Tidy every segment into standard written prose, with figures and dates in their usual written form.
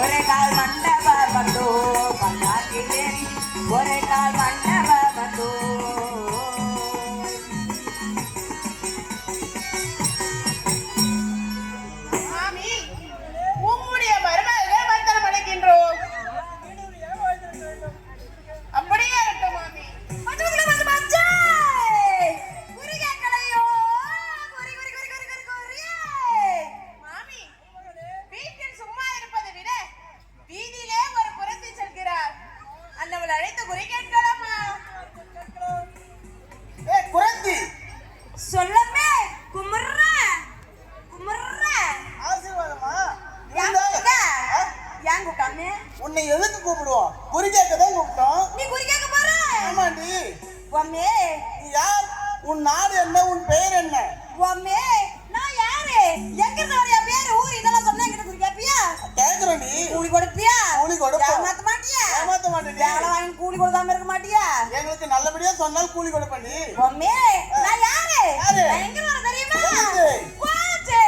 ஒரே கால் மண்டப பந்தோ பல்லாக்கிலேறி ஒரே கால் மண்டப பந்தோ உன்னை எதுக்கு கூப்பிடுவோம்? குறி கேட்கதான் கூப்பிட்டோம். நீ குறி கேட்க போற? ஆமாண்டி. வம்மே நீ யார்? உன் நாடு என்ன? உன் பெயர் என்ன? வம்மே நான் யாரு? எங்க இருந்து வரையா? பேரு ஊர் இதெல்லாம் சொன்னா என்கிட்ட குறி கேப்பியா? கேக்குறேன்டி. கூலி கொடுப்பியா? கூலி கொடுப்போம். ஏமாத்த மாட்டியா? ஏமாத்த மாட்டேன். வேலை வாங்கி கூலி கொடுக்காம இருக்க மாட்டியா? எங்களுக்கு நல்லபடியா சொன்னால் கூலி கொடுப்பேன்டி. வம்மே நான் யாரு? நான் எங்க வர தெரியுமா? வாச்சே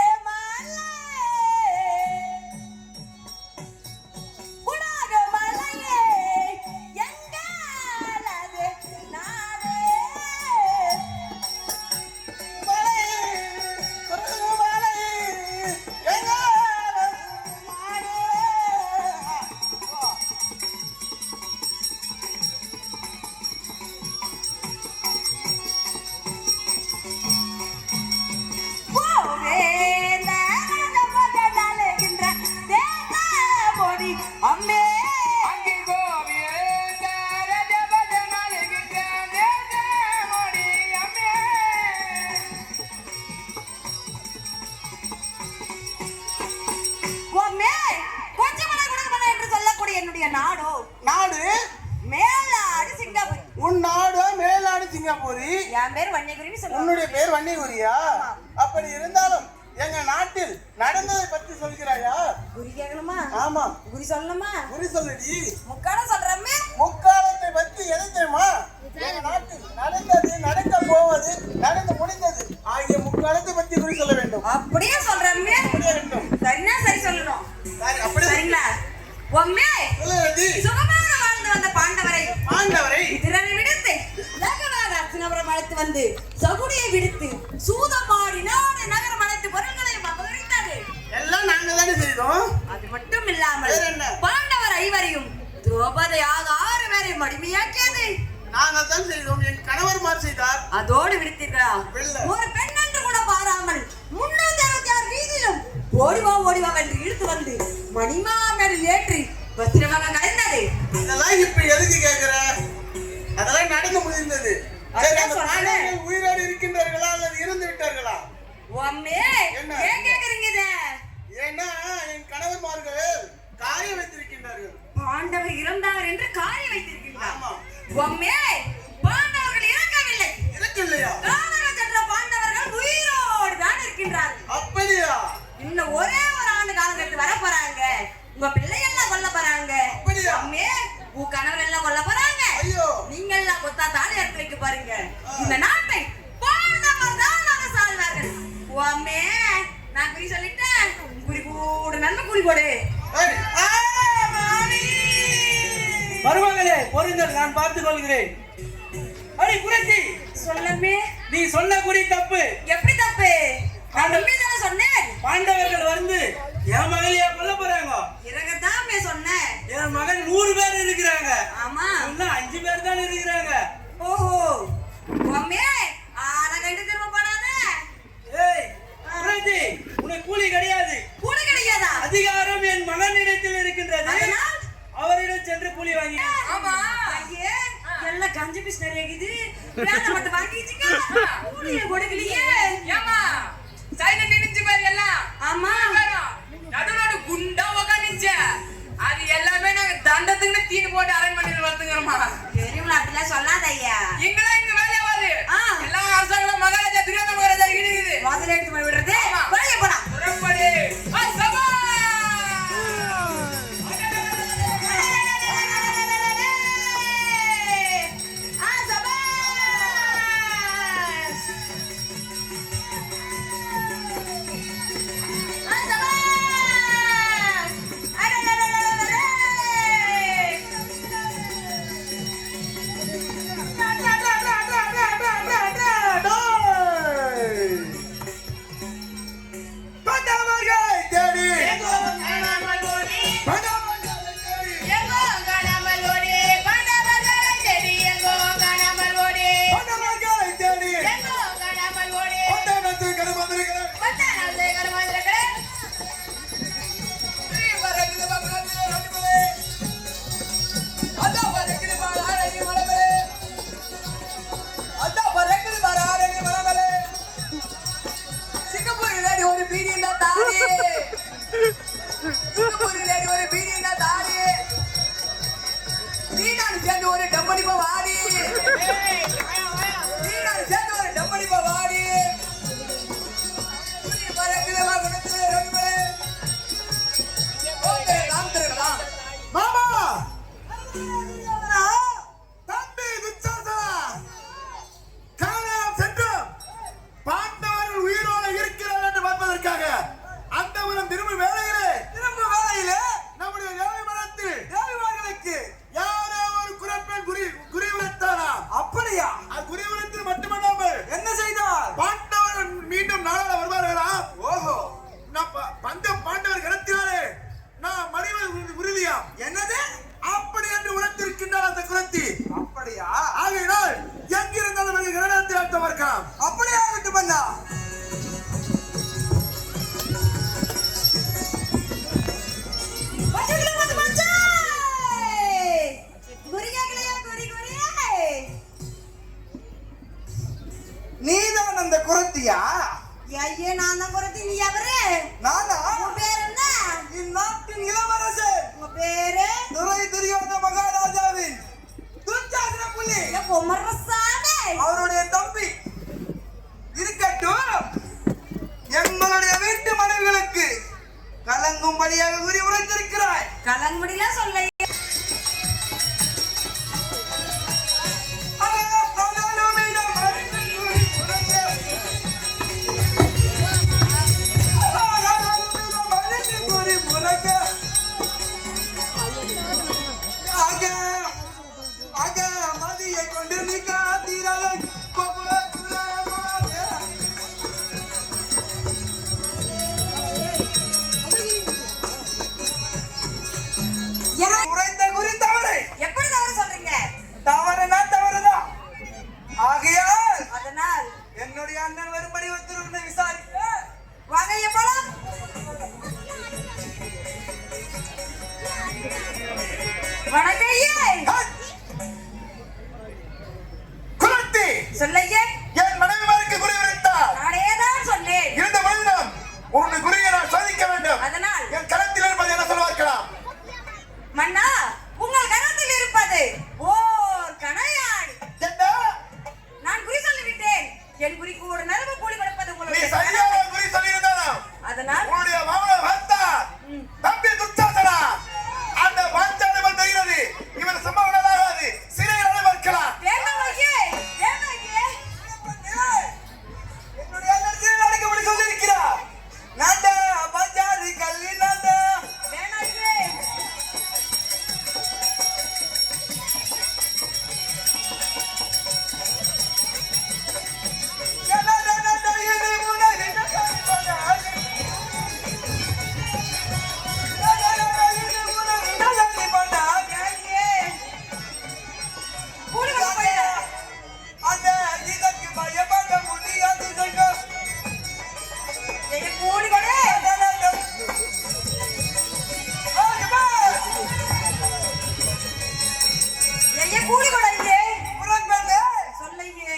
நாடு மேலாடு சிங்கப்பூர். உன் நாடு மேலாடு சிங்கப்பூர். என் பேர் வன்னியகுருவி சொல்லுவாங்க. உன்னுடைய பேர் வன்னியகுரியா? அப்படி இருந்தாலும் எங்க நாட்டில் நடந்ததை பத்தி சொல்கிறாயா? குறி கேட்கணுமா? ஆமா. குறி சொல்லணுமா? குறி சொல்லுடி. முக்காலம் சொல்றமே. முக்காலத்தை பத்தி எதை தெரியுமா? எங்க நாட்டில் நடந்தது, நடக்க போவது, நடந்து முடிந்தது ஆகிய முக்காலத்தை பத்தி குறி சொல்ல வேண்டும். அப்படியே சொல்றமே. அப்படியே வேண்டும். சரினா சரி சொல்லணும். சரி, அப்படியே சரிங்களா? ஒம்மே சுகமாக வாழ்ந்து வந்த பாண்டவரை திறனை விடுத்து லகவாக அர்ச்சனபுரம் அழைத்து வந்து சகுடியை விடுத்து சூதமாடி நாடு நகரம் அழைத்து பொருள்களை அபகரித்தது எல்லாம் நாங்க தானே செய்தோம். அது மட்டும் இல்லாமல் பாண்டவர் ஐவரையும் திரௌபதியாக 6 பேரை மடிமையாக்கியது நாங்கள் தான் செய்தோம். என் கணவர்மார் செய்தார். அதோடு விடுத்தீர்களா? ஒரு பெண் என்று கூட பாராமல் 366 வீதியிலும் ஓடிவா என்று இழுத்து வந்து மணிமாமேல் ஏற்றி பத்திரமாக கலைந்தது. இதெல்லாம் இப்ப எதுக்கு கேக்குற? அதெல்லாம் நடந்து முடிந்தது. உயிரோடு இருக்கின்றார்களா அல்லது இறந்து விட்டார்களா? ஏன் கேக்குறீங்க இத? ஏன்னா என் கணவர்மார்கள் காரிய வைத்திருக்கின்றார்கள். பாண்டவர் இறந்தார் என்று காரிய வைத்திருக்கின்றார். பாண்டவர்கள் இறக்கவில்லை. இறக்கவில்லையா? கானகம் சென்ற பாண்டவர்கள் உயிரோடு தான் இருக்கின்றார்கள். அப்படியா? இன்னும் ஒரே ஒரு ஆண்டு காலம் கழித்து வர போறாங்க. உங்க பிள்ளைகள்லாம் கொல்ல போறாங்க. அப்படியா? உன் கணவர் எல்லாம் கொல்ல போறாங்க. நீங்க எல்லாம் கொத்தா தாலி எடுத்து வைக்க பாருங்க. இந்த நாட்டை பாண்டவர் தான் அரசாள்வார்கள். அம்மே நான் குறி சொல்லிட்டேன். குறி கூட நன்மை குறி போடு. மருமகளே பொறுங்கள், நான் பார்த்துக் கொள்கிறேன். அடி குறைச்சி சொல்லமே. நீ சொன்ன குறி தப்பு. எப்படி தப்பு? நான் சொன்னேன். பாண்டவர்கள் வந்து என் மகளையா கொல்ல போறாங்க. இறங்கத்தாமே சொன்னேன். என் மகன் 100 பேர் இருக்கிறாங்க. ஆமா, இன்னும் 5 பேர் தான் இருக்கிறாங்க. ஓஹோ, அம்மே ஆள கண்டு திரும்ப போடாத. ஏய் குறைச்சி, உனக்கு கூலி கிடையாது. கூலி கிடையாதா? அதிகாரம் என் மகனிடத்தில் இருக்கின்றது. அதனால் அவரிடம் சென்று கூலி வாங்கி. ஆமா, ஐயே எல்லாம் கஞ்சி பிஸ்னரி ஆகிது. வேலை மட்டும் வாங்கிச்சுக்க. கூலியை கொடுக்கலையே. ஏமா சைலண்ட் நின்னுச்சு பாரு எல்லாம். ஆமா, நடுவோட குண்டா உக்காந்துச்சு. அது எல்லாமே நாங்க தண்டத்துக்கு தீனி போட்டு அரேஞ்ச் வந்துங்கிறோமா. தெரியுமா? அப்படிலாம் சொல்லாத ஐயா. இங்கெல்லாம் இங்க வேலையா வாது. எல்லா அரசாங்கம் மகாராஜா துரியோதன மகாராஜா இருக்குது. முதல்ல எடுத்து போய் விடுறது. வெளியே போலாம். புறப்படு. சபா மன்னா. நீதான் அந்த குரத்தியா? ஐயே நான் தான் குறத்தி, நீ அவரு? நானா? உன் பேர் என்ன? இந்நாட்டின் இளவரசர் உங்க பேரு? துரை துரியோத மகாராஜாவின் துர்ஜாசன புலி குமரசாமி. அவருடைய தம்பி. இருக்கட்டும், எங்களுடைய வீட்டு மனைவிகளுக்கு கலங்கும்படியாக கூறி உரைத்திருக்கிறாய். கலங்குடிலாம் சொல்ல. உரைத்த குறி தவறு. எப்படி தவறு சொல்றீங்க? தவறுனா தவறுதான். ஆகையால் அதனால் என்னுடைய அண்ணன் வரும்படி ஒருத்தர் விசாரிக்க வாங்க எப்பலாம். வணக்கம் ஐயே. குலத்தி சொல்லையே. என் மனைவிமாருக்கு குறி உரைத்தார். நானே தான் சொன்னேன். இருந்த மனிதம் உன்னை குறியை நான் சோதிக்க வேண்டும். அதனால் என் களத்தில் இருப்பது என்ன சொல்வார்க்கலாம்? மன்னா, உங்கள் கரத்தில் இருப்பது ஓர் கணையாடி. என்ன? நான் குறி சொல்லிவிட்டேன். என் குறிக்கு ஒரு நரம்பு கூலி கொடுப்பது நீ உங்களுடைய சரியாக கடமை. குறி சொல்லியிருந்தாலும் அதனால் உன்னுடைய மாமனார் வந்தார். தம்பி துர்ச்சாசனா அந்த பாஞ்சாலிமல் தெரிகிறது. இவன் சம்பவனாகாது. சிறையில் அடைவார்க்கலாம். வேண்டாம் ஐயே, வேண்டாம் ஐயே. என்னுடைய அண்ணன் சிறையில் அடைக்கும்படி சொல்லியிருக்கிறார். நான்டா பாஞ்சாலி கல்லி நான்டா. வேண்டாம் ஐயே. கூலி கொடுக்க போயிட்டேன். ஐயே, கூலி கொடு. ஐயே, கூலி கொடு ஐயே. சொல்லையே.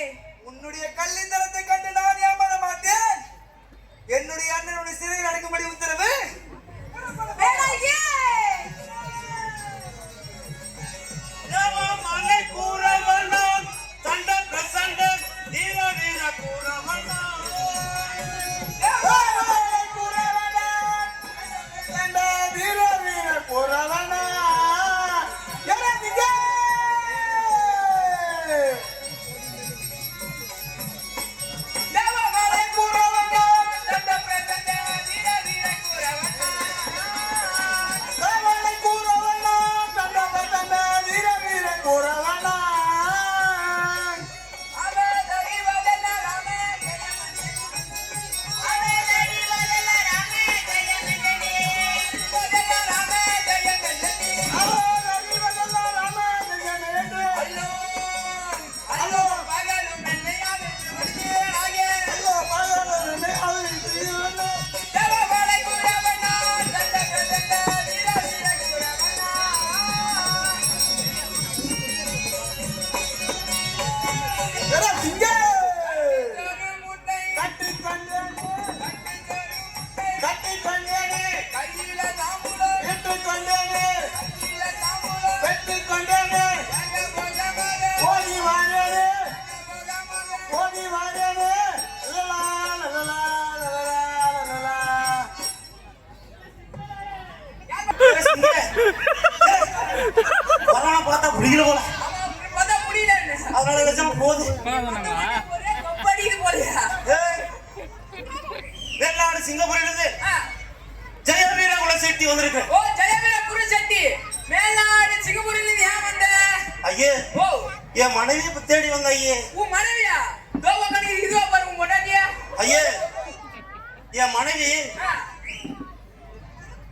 உன்னுடைய கல்லித்தனத்தை கண்டு நான் ஏமாற மாட்டேன். என்னுடைய அண்ணனுடைய சிறையில் அடைக்கும்படி உத்தரவு. வேண்டாம் ஐயே. பார்த்தா புரியல போல. பார்த்தா புரியல. அதனால வச்சோம் போகுது. ஒரே கொப்படிக்குது போலயா. வேளாடு சிங்கப்பூரிலிருந்து ஜெயவீர குலசெட்டி வந்திருக்கேன். ஓ ஜெயவீர குலசெட்டி மேலாடு சிங்கப்பூரிலிருந்து ஏன் வந்த? ஐயே, ஓ என் மனைவியை தேடி வந்த ஐயே. உன் மனைவியா? தோவ கணி இதுவா பாரு உன் பொண்டாட்டியா? ஐயே, என் மனைவி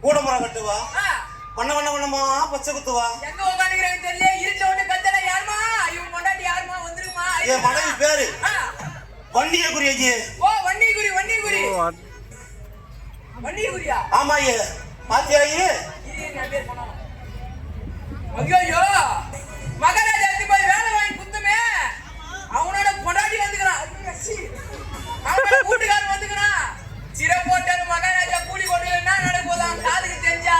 கூடமரம் கட்டுவா, பண்ண பண்ண பண்ணமா பச்சை குத்துவா. எங்க உட்காந்துக்கிறாங்க தெரியல. இருட்ட ஒண்ணு கத்தல. யாருமா இவன் பொண்டாட்டி? யாருமா வந்துருமா? என் மனைவி பேரு வண்டிய குறி ஐயே. ஓ வண்டிகுறி வண்டிகுறியா ஆமா ஐயே. பாத்தியா ஐயே? ஐயோ மகாராஜா எடுத்து போய் வேலை வாங்கி குத்துமே அவனோட பொண்டாட்டி வந்துக்கிறான் அவனோட கூட்டுக்காரன் வந்துக்கிறான் சிறை போட்டாரு மகாராஜா கூலி கொண்டு என்ன நடக்க போது அவன் காதுக்கு தெரிஞ்சா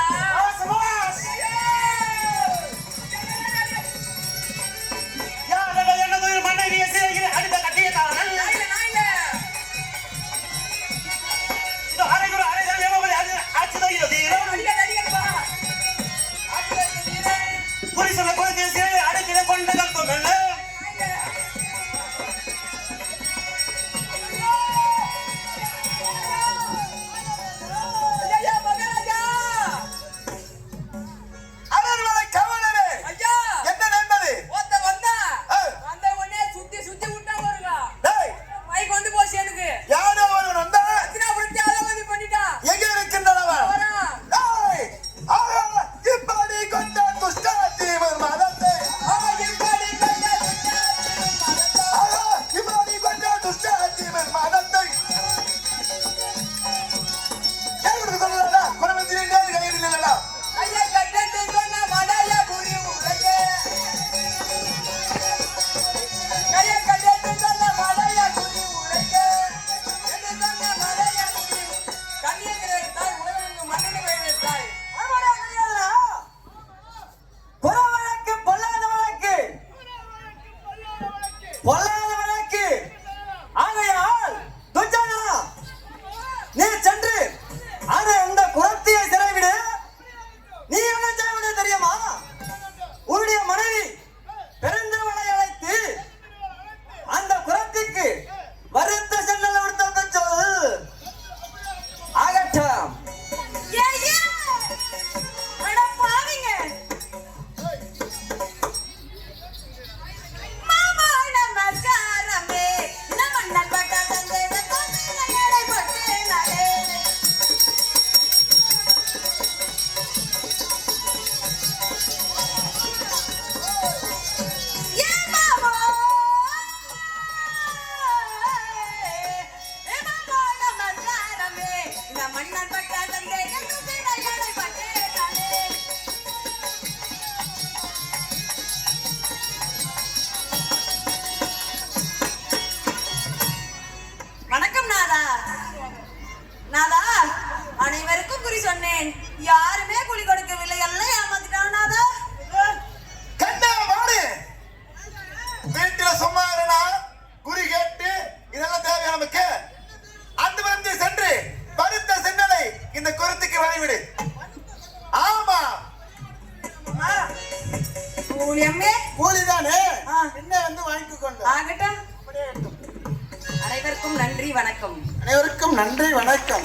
அனைவருக்கும் குறி சொன்னேன் யாருமே கூலி கொடுக்கவில்லை எல்லாம் ஏமாத்திட்டான் நாதா கண்ணா வாடு வீட்டுல சும்மா இருந்தா குறி கேட்டு இதெல்லாம் தேவையா நமக்கு அந்த வந்து சென்று பருத்த சென்னலை இந்த குருத்துக்கு வழிவிடு ஆமா கூலி அம்மே கூலிதானே என்ன வந்து வாங்கிட்டு கொண்டு ஆகட்டும் அனைவருக்கும் நன்றி வணக்கம் அனைவருக்கும் நன்றி வணக்கம்